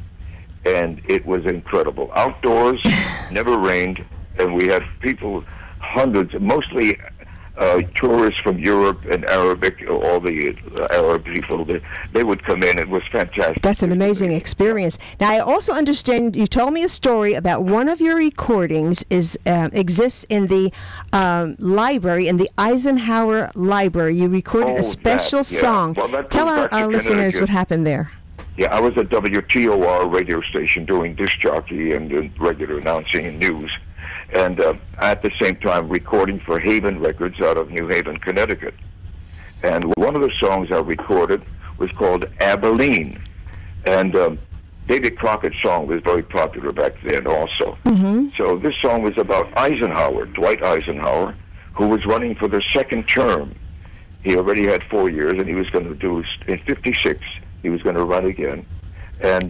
And it was incredible. Outdoors, never rained. And we had people, hundreds, mostly tourists from Europe and Arabic, all the Arab people. They would come in. It was fantastic. That's an amazing experience. Now, I also understand you told me a story about one of your recordings exists in the library, in the Eisenhower Library. You recorded a special song. Well, tell our listeners what happened there. Yeah, I was at WTOR radio station doing disc jockey and regular announcing and news. And at the same time recording for Haven Records out of New Haven, Connecticut. And one of the songs I recorded was called Abilene. And David Crockett's song was very popular back then also. So this song was about Eisenhower, Dwight Eisenhower, who was running for the second term. He already had 4 years, and he was going to do, in 56, he was going to run again. And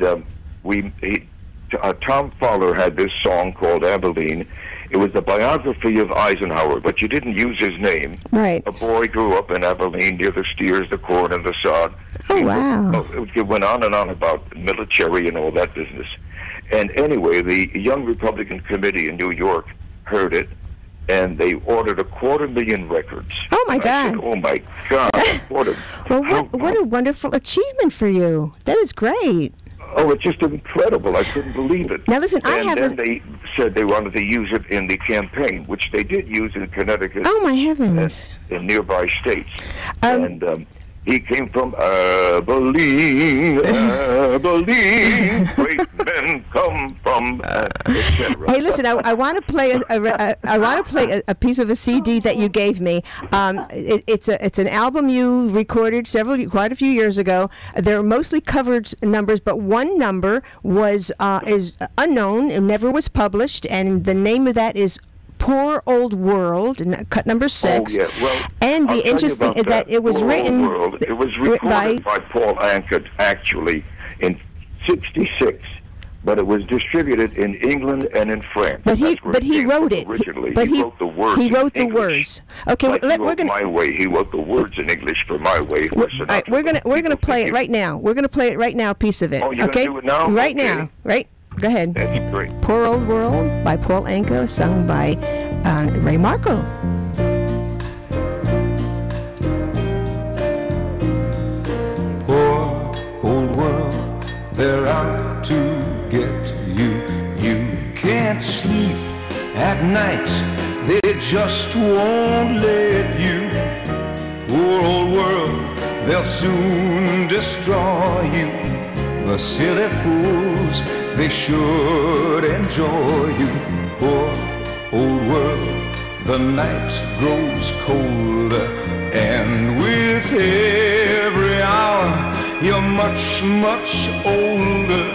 Tom Fowler had this song called Abilene. It was the biography of Eisenhower, but you didn't use his name. Right. A boy grew up in Abilene near the steers, the corn, and the sod. Oh, wow. It went on and on about military and all that business. And anyway, the Young Republican Committee in New York heard it, and they ordered 250,000 records. Oh, my God. Said, oh, my God. Well, what a wonderful achievement for you. That is great. Oh, it's just incredible. I couldn't believe it. Now, listen, then they said they wanted to use it in the campaign, which they did use in Connecticut. Oh, my heavens. And in nearby states. And He came from Abilene, Abilene. Great men come from, etc. Hey, listen, I want to play a piece of a CD that you gave me. It's an album you recorded quite a few years ago. They're mostly covered numbers, but one number is unknown and never was published, and the name of that is Poor Old World, and cut number 6. Oh, yeah. Well, and the interesting is that it was written. It was recorded by Paul Anka, actually, in '66, but it was distributed in England and in France. But he wrote it originally. But he wrote the words. He wrote in the English. words. Okay, Like we're gonna. My Way. He wrote the words in English for My Way. We're gonna play it right now. We're gonna play it right now. A piece of it. Oh, you're okay. gonna do it now? Right Okay. now. Right. Go ahead. That's great. Poor Old World by Paul Anka, sung by Ray Marco. Poor old world, they're out to get you. You can't sleep at night, they just won't let you. Poor old world, they'll soon destroy you. The silly fools, they should enjoy you. Poor old world, the night grows colder, and with every hour you're much, much older,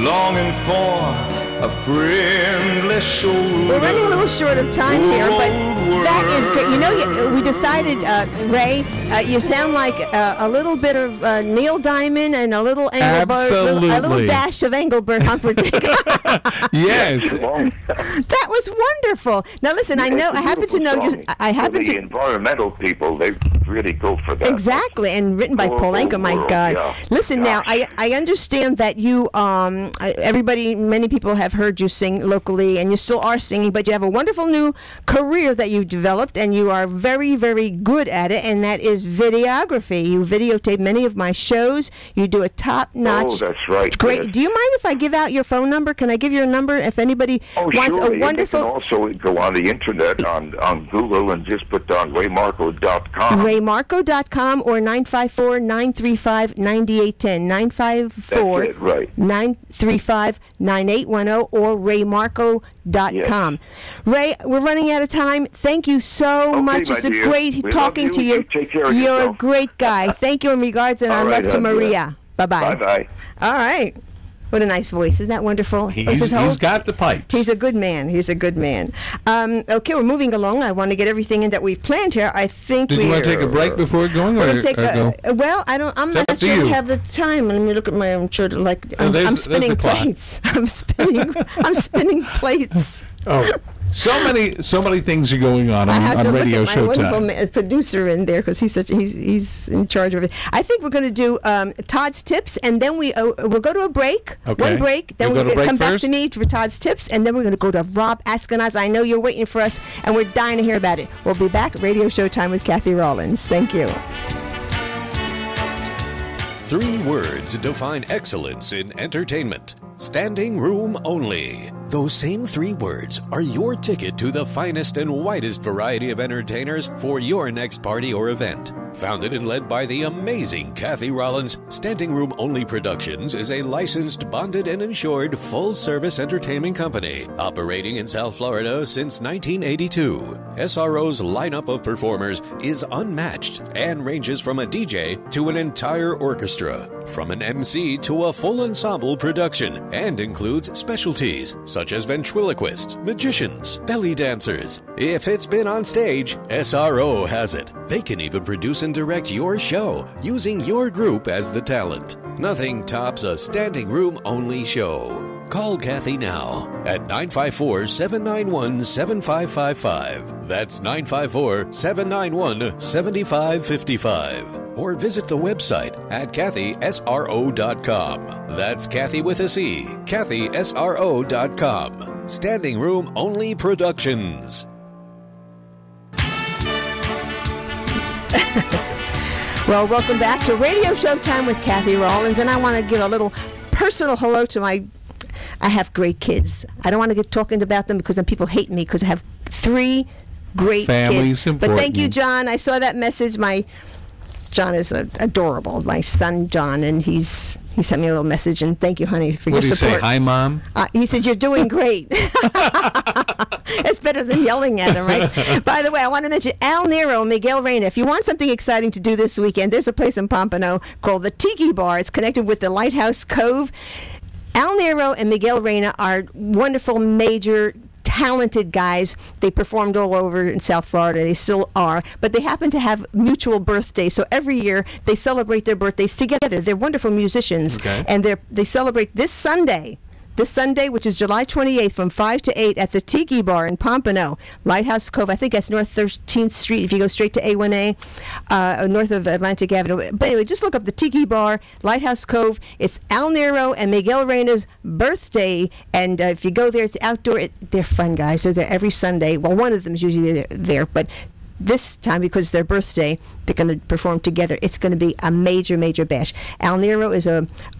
longing for a friendly shoulder. We're running a little short of time here, but that is great. You know, we decided, Ray, you sound like a little bit of Neil Diamond and a little Engelbert, a little dash of Engelbert Humperdinck. Yes. That was wonderful. Now, listen, I happen to know you. The environmental people, they really go for that. Exactly, and written by Paul Anka. My God. Yeah. Listen, now I understand that you, many people have heard you sing locally, and you still are singing, but you have a wonderful new career that you developed, and you are very, very good at it, and that is videography. You videotape many of my shows. You do a top-notch. Oh, that's right. Great. Yes. Do you mind if I give out your phone number? Can I give your number if anybody wants sure. a wonderful? You can also go on the internet on Google and just put down raymarco.com. raymarco.com or 954-935-9810. 954-935-9810 or raymarco.com. Yes. Ray, we're running out of time. Thank you so much. It's great talking to you. Take care of You're yourself. a great guy. Thank you and regards, and our love to Maria. Bye-bye. Bye-bye. All right. What a nice voice. Isn't that wonderful? He's got the pipes. He's a good man. He's a good man. Okay, we're moving along. I want to get everything in that we've planned here. I think Did you want to take a break before going? We're going to take well, I'm not sure I have the time. Let me look at my shoulder. I'm spinning plates. I'm spinning plates. Oh. So many things are going on Radio Showtime. I have to look at my wonderful producer in there because he's in charge of it. I think we're going to do Todd's tips, and then we'll go to a break. Okay. One break. Then we're going to come back first? to me for Todd's tips, and then we're going to go to Rob Askenazi. I know you're waiting for us, and we're dying to hear about it. We'll be back at Radio Showtime with Cathy Rollins. Thank you. 3 words define excellence in entertainment. Standing room only. Those same 3 words are your ticket to the finest and widest variety of entertainers for your next party or event. Founded and led by the amazing Cathy Rollins, Standing Room Only Productions is a licensed, bonded, and insured full-service entertainment company operating in South Florida since 1982. SRO's lineup of performers is unmatched and ranges from a DJ to an entire orchestra, from an MC to a full ensemble production, and includes specialties such as ventriloquists, magicians, belly dancers. If it's been on stage, SRO has it. They can even produce and direct your show using your group as the talent. Nothing tops a standing room only show. Call Cathy now at 954-791-7555. That's 954-791-7555. Or visit the website at CathySRO.com. That's Cathy with a C. CathySRO.com. Standing Room Only Productions. Well, welcome back to Radio Showtime with Cathy Rollins, and I want to give a little personal hello to I have great kids. I don't want to get talking about them because then people hate me because I have 3 great Family's kids. important. But thank you, John. I saw that message. My John is adorable. My son, John, and he sent me a little message, and thank you, honey, for your support. What did he say? Hi, Mom? He said, you're doing great. It's better than yelling at him, right? By the way, I want to mention Al Nero, Miguel Reyna. If you want something exciting to do this weekend, there's a place in Pompano called the Tiki Bar. It's connected with the Lighthouse Cove. Al Nero and Miguel Reyna are wonderful, major, talented guys. They performed all over in South Florida. They still are. But they happen to have mutual birthdays. So every year they celebrate their birthdays together. They're wonderful musicians. Okay. And they celebrate this Sunday, which is July 28th, from 5 to 8 at the Tiki Bar in Pompano, Lighthouse Cove. I think that's North 13th Street if you go straight to A1A, north of Atlantic Avenue. But anyway, just look up the Tiki Bar, Lighthouse Cove. It's Al Nero and Miguel Reyna's birthday. And if you go there, it's outdoor. They're fun guys. They're there every Sunday. Well, one of them is usually there, but this time, because it's their birthday, they're going to perform together. It's going to be a major, major bash. Al Nero is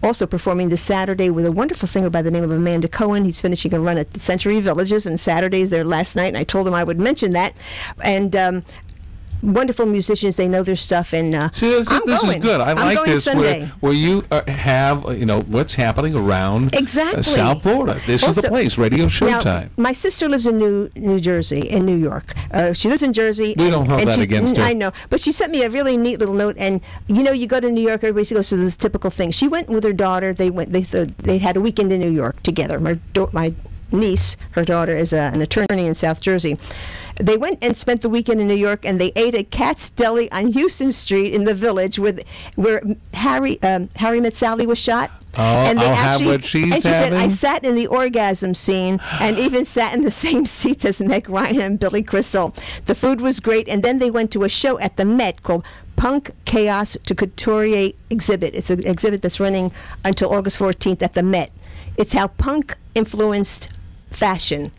also performing this Saturday with a wonderful singer by the name of Amanda Cohen. He's finishing a run at the Century Villages, and Saturday's there last night, and I told him I would mention that. And wonderful musicians. They know their stuff, and See, this is good. I like this where you have what's happening around South Florida. This is the place, Radio Showtime. Now, my sister lives in New Jersey, in New York. She lives in Jersey. We don't hold that against her. I know, but she sent me a really neat little note. And you go to New York, everybody goes to this typical thing. She went with her daughter. They had a weekend in New York together. My niece, her daughter, is an attorney in South Jersey. They went and spent the weekend in New York, and they ate at Cat's Deli on Houston Street in the Village, where Harry Met Sally was shot. Oh, and they have what she's having? And she said, I sat in the orgasm scene and even sat in the same seats as Meg Ryan and Billy Crystal. The food was great, and then they went to a show at the Met called Punk Chaos to Couturier exhibit. It's an exhibit that's running until August 14th at the Met. It's how punk influenced fashion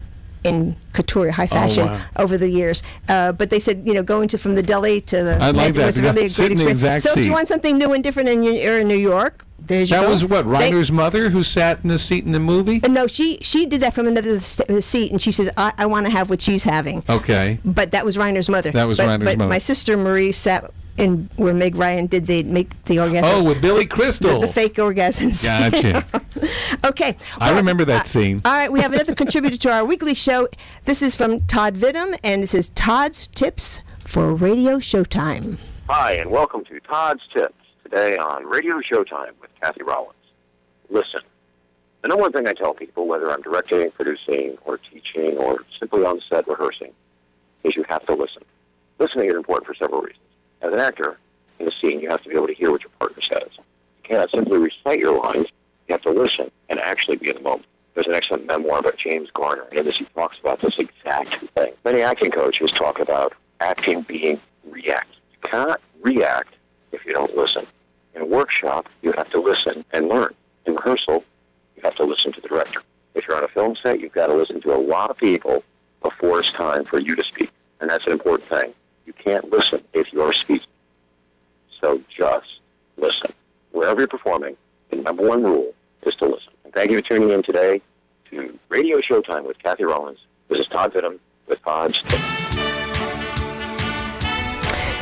in couture, high fashion, over the years. But they said, going from the deli to the Met was really a great experience. So if you want something new and different and you're in New York, there you go. That was what, Reiner's mother who sat in the seat in the movie? No, she did that from another seat, and she says, I want to have what she's having. Okay. But that was Reiner's mother. Reiner's mother. My sister Marie sat in where Meg Ryan did the orgasm. Oh, with Billy Crystal. The fake orgasms. Gotcha. Okay. I remember that scene. All right, we have another contributor to our weekly show. This is from Todd Vidham, and this is Todd's Tips for Radio Showtime. Hi, and welcome to Todd's Tips, today on Radio Showtime with Cathy Rollins. Listen. The number one thing I tell people, whether I'm directing, producing, or teaching, or simply on set rehearsing, is you have to listen. Listening is important for several reasons. As an actor, in a scene, you have to be able to hear what your partner says. You cannot simply recite your lines. You have to listen and actually be in the moment. There's an excellent memoir by James Garner, and he talks about this exact thing. Many acting coaches talk about acting being react. You cannot react if you don't listen. In a workshop, you have to listen and learn. In rehearsal, you have to listen to the director. If you're on a film set, you've got to listen to a lot of people before it's time for you to speak, and that's an important thing. You can't listen if you're speaking. So just listen. Wherever you're performing, the number one rule is to listen. And thank you for tuning in today to Radio Showtime with Cathy Rollins. This is Todd Vidham with Todd's Tips.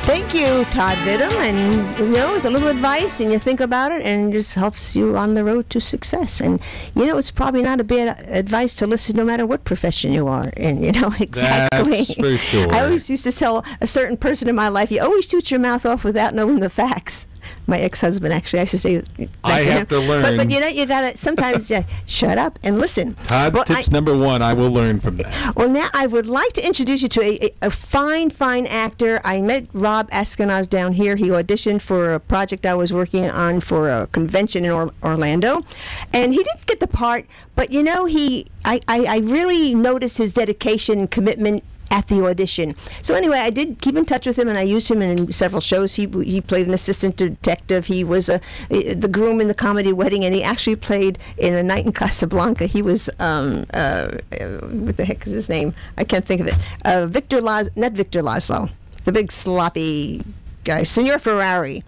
Thank you, Todd Vidham. And, it's a little advice, and you think about it, and it just helps you on the road to success. And, it's probably not a bad advice to listen no matter what profession you are in, exactly. That's for sure. I always used to tell a certain person in my life, you always shoot your mouth off without knowing the facts. My ex-husband, actually, I used to say I have to learn. But you got to sometimes shut up and listen. Todd's tips number one, I will learn from that. Well, now I would like to introduce you to a fine, fine actor. I met Rob Askenaz down here. He auditioned for a project I was working on for a convention in Orlando. And he didn't get the part, but, I really noticed his dedication and commitment at the audition. So anyway, I did keep in touch with him, and I used him in several shows. He played an assistant detective. He was the groom in the comedy Wedding, and he actually played in A Night in Casablanca. He was what the heck is his name? I can't think of it. Not Victor Laszlo, the big sloppy guy, Signor Ferrari.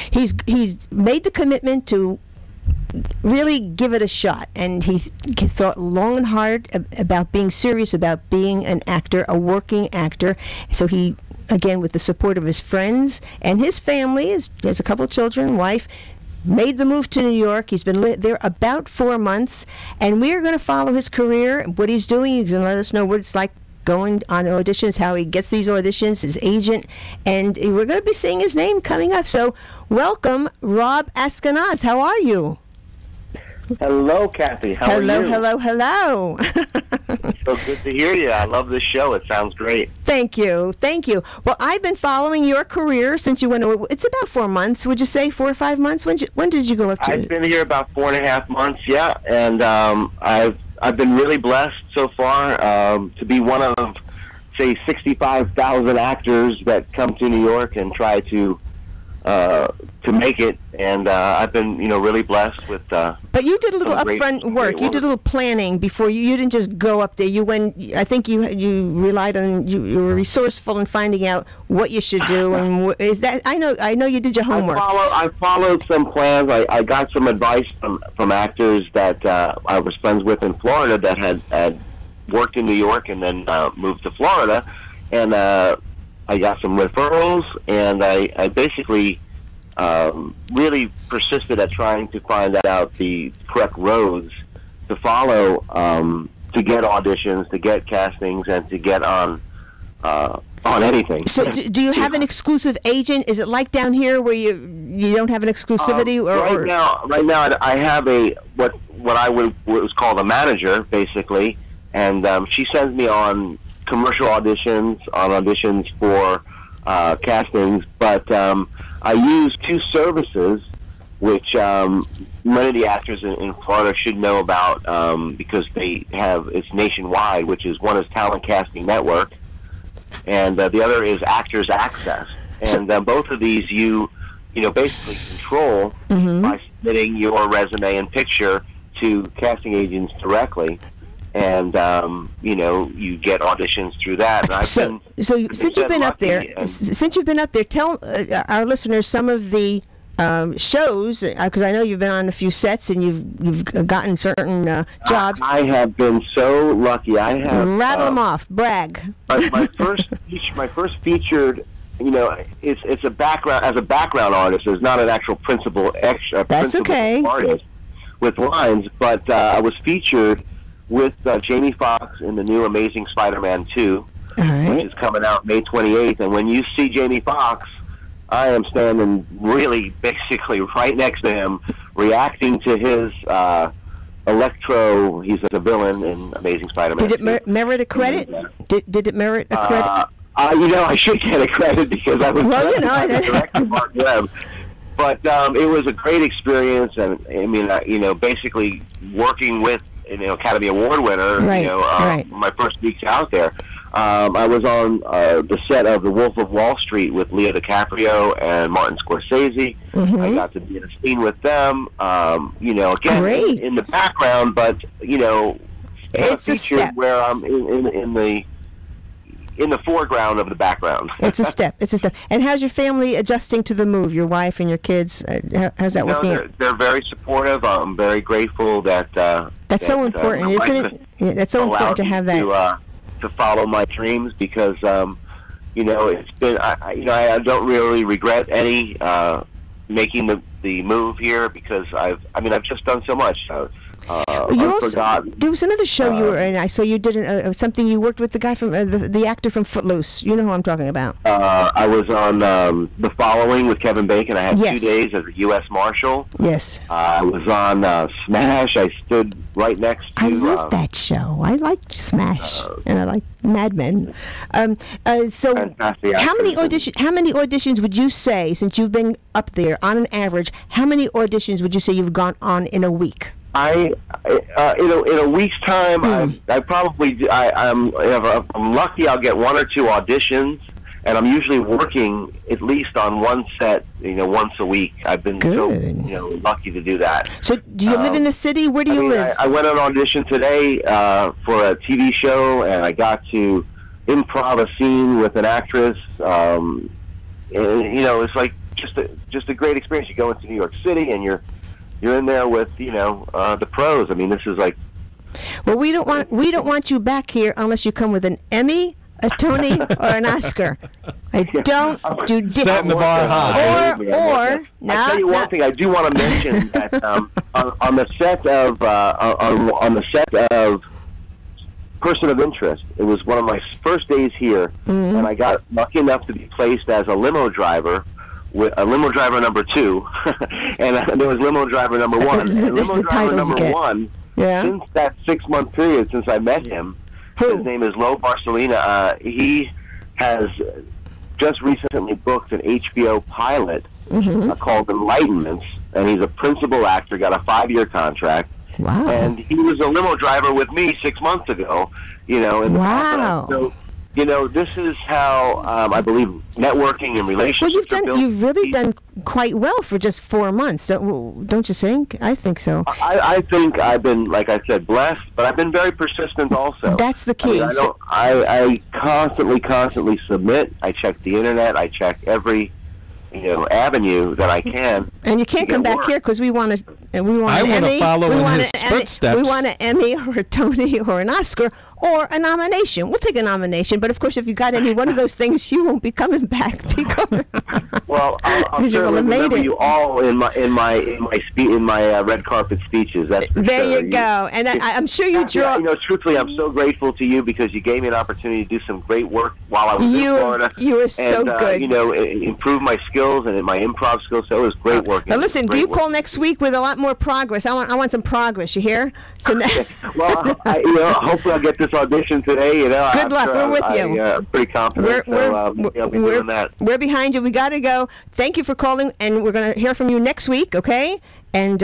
He's made the commitment to really give it a shot, and he thought long and hard about being serious about being an actor, a working actor. So he again, with the support of his friends and his family. He has a couple of children, wife, made the move to New York. He's been there about 4 months, and we are going to follow his career, what he's doing. He's going to let us know what it's like going on auditions, how he gets these auditions, his agent, and we're going to be seeing his name coming up. So welcome, Rob Askenaz. How are you? Hello, Kathy. How are you? Hello. So good to hear you. I love this show. It sounds great. Thank you. Well, I've been following your career since you went away. It's about 4 months. Would you say 4 or 5 months? When did you go up to? I've been here about 4.5 months, yeah, and I've been really blessed so far to be one of, say, 65,000 actors that come to New York and try to make it, and I've been, really blessed with. But you did a little upfront work. You did a little planning before you didn't just go up there. You went. I think you relied on you were resourceful in finding out what you should do. And is that I know you did your homework. I followed some plans. I got some advice from actors that I was friends with in Florida that had worked in New York and then moved to Florida, and I got some referrals, and I basically really persisted at trying to find out the correct roads to follow to get auditions, to get castings, and to get on anything. So, do you have an exclusive agent? Is it like down here where you don't have an exclusivity? Right now, I have what was called a manager, basically, and she sends me on commercial auditions for castings, but I use 2 services which many of the actors in Florida should know about because it's nationwide, which is one is Talent Casting Network, and the other is Actors Access. And both of these you basically control by submitting your resume and picture to casting agents directly. And you get auditions through that. And since you've been up there, tell our listeners some of the shows, because I know you've been on a few sets and you've gotten certain jobs. I have been so lucky. I have rattle them off. Brag. My first featured. It's a background as a background artist. There's not an actual principal artist with lines, but I was featured with Jamie Foxx in the new Amazing Spider-Man 2, which is coming out May 28th. And when you see Jamie Foxx, I am standing really basically right next to him, reacting to his Electro. He's a villain in Amazing Spider-Man 2. Did it merit a credit? Did it merit a credit? I should get a credit because I was director Mark Webb. But it was a great experience, and I mean, basically working with Academy Award winner. My first weeks out there, I was on the set of The Wolf of Wall Street with Leo DiCaprio and Martin Scorsese. I got to be in a scene with them. Again in the background, but it's a step where I'm in the foreground of the background. It's a step. And how's your family adjusting to the move? Your wife and your kids? How's that working? They're very supportive. I'm very grateful that. That's so important, isn't it? That's so important to have that. To follow my dreams because it's been. I don't really regret any making the move here because I've just done so much. There was another show you were in. I saw you did something. You worked with the guy from the actor from Footloose. You know who I'm talking about. I was on The Following with Kevin Bacon. I had 2 days as a U.S. Marshal. Yes. I was on Smash. I stood right next to. I love that show. I liked Smash and I liked Mad Men. So, how many auditions would you say, since you've been up there on an average? How many auditions would you say you've gone on in a week? In a week's time, I'm lucky. I'll get 1 or 2 auditions, and I'm usually working at least on one set, once a week. I've been so lucky to do that. So, do you live in the city? Where do you live? I went on audition today for a TV show, and I got to improv a scene with an actress. And, it's like just a great experience. You go into New York City, and you're in there with the pros. I mean, this is like. Well, we don't want you back here unless you come with an Emmy, a Tony, or an Oscar. I don't do setting the bar high. Or I'll tell you one thing. I do want to mention that on the set of Person of Interest, it was one of my first days here, and I got lucky enough to be placed as a limo driver. With a limo driver number 2, and there was limo driver number 1. And limo driver number 1, since that 6-month period since I met him, his name is Lo Barcelona. He has just recently booked an HBO pilot called Enlightenments, and he's a principal actor, got a 5-year contract. Wow. And he was a limo driver with me 6 months ago, in the process. So, this is how I believe networking and relationships. Well, you've really done quite well for just 4 months, don't you think? I think so. I think I've been, like I said, blessed, but I've been very persistent also. That's the key. I constantly submit. I check the internet. I check every avenue that I can. And you can't come back here because we want an Emmy. I want to follow in his footsteps. We want an Emmy or a Tony or an Oscar or a nomination. We'll take a nomination, but of course, if you got any one of those things, you won't be coming back. Well, I'll certainly remember you all in my red carpet speeches. That's for there sure. You go. And I'm sure you draw. Truthfully, I'm so grateful to you because you gave me an opportunity to do some great work while I was in Florida. You were so good. Improve my skills and my improv skills. So it was great work. Now listen, do you call next week with a lot more progress? I want some progress. You hear? So well, hopefully I'll get this audition today. Good luck. We're with you. I'm pretty confident. I'll be doing that. We're behind you. We got to go. Thank you for calling, and we're going to hear from you next week. Okay? And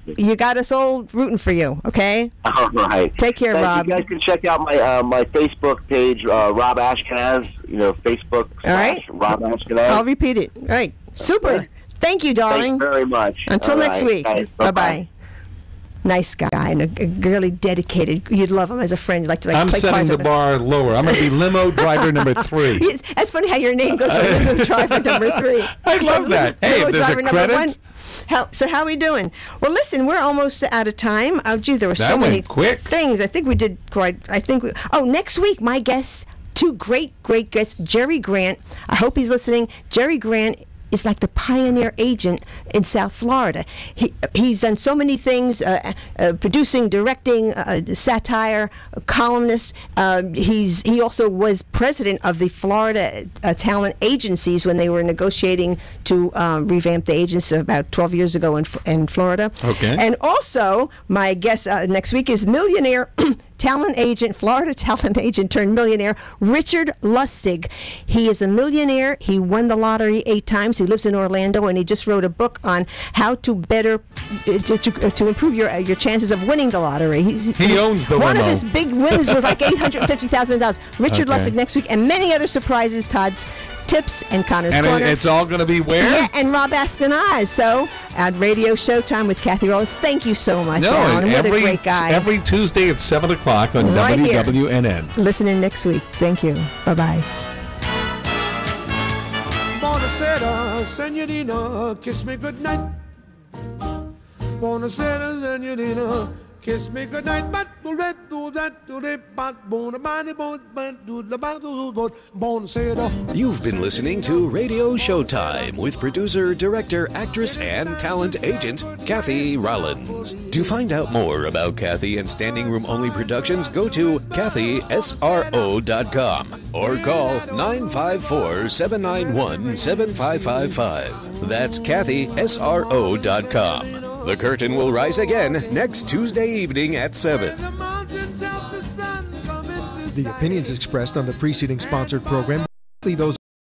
you got us all rooting for you. Okay? All right. Take care, Rob. You guys can check out my Facebook page, Rob Ashkenaz. Facebook. All right. Rob Ashkenaz. I'll repeat it. All right. Super. Okay. Thank you, darling. Thanks very much. Until next week. Bye-bye. Nice guy and really dedicated. You'd love him as a friend. You'd like to I'm play setting the bar lower. I'm going to be limo driver number 3. That's funny how your name goes from limo driver number 3. I love that. Hey, if there's a credit. So how are we doing? Well, listen, we're almost out of time. Oh, gee, there were so many things. I think we did quite. Next week, my guests, 2 great guests, Jerry Grant. I hope he's listening. Jerry Grant is like the pioneer agent in South Florida. He's done so many things, producing, directing, satire, columnist. He also was president of the Florida talent agencies when they were negotiating to revamp the agents about 12 years ago in Florida. Okay. And also, my guest next week is millionaire Florida talent agent turned millionaire, Richard Lustig. He is a millionaire. He won the lottery 8 times. He lives in Orlando, and he just wrote a book on how to better to improve your chances of winning the lottery. He owns the one of his big wins was like $850,000. Richard Lustig next week, and many other surprises. Todd's tips and Connor's Corner. And it's all going to be where? Yeah, and Rob Ashkenaz. So at Radio Showtime with Cathy Rollins. Thank you so much, Alan. What a great guy. Every Tuesday at 7 o'clock on WWNN. Listen in next week. Thank you. Bye-bye. Buonasera, senorina, kiss me goodnight. Buonasera, senorina, kiss me goodnight. But do that, You've been listening to Radio Showtime with producer, director, actress, and talent agent Cathy Rollins. To find out more about Cathy and Standing Room Only Productions, go to CathySRO.com or call 954-791-7555. That's CathySRO.com. The curtain will rise again next Tuesday evening at 7. The opinions expressed on the preceding sponsored program, those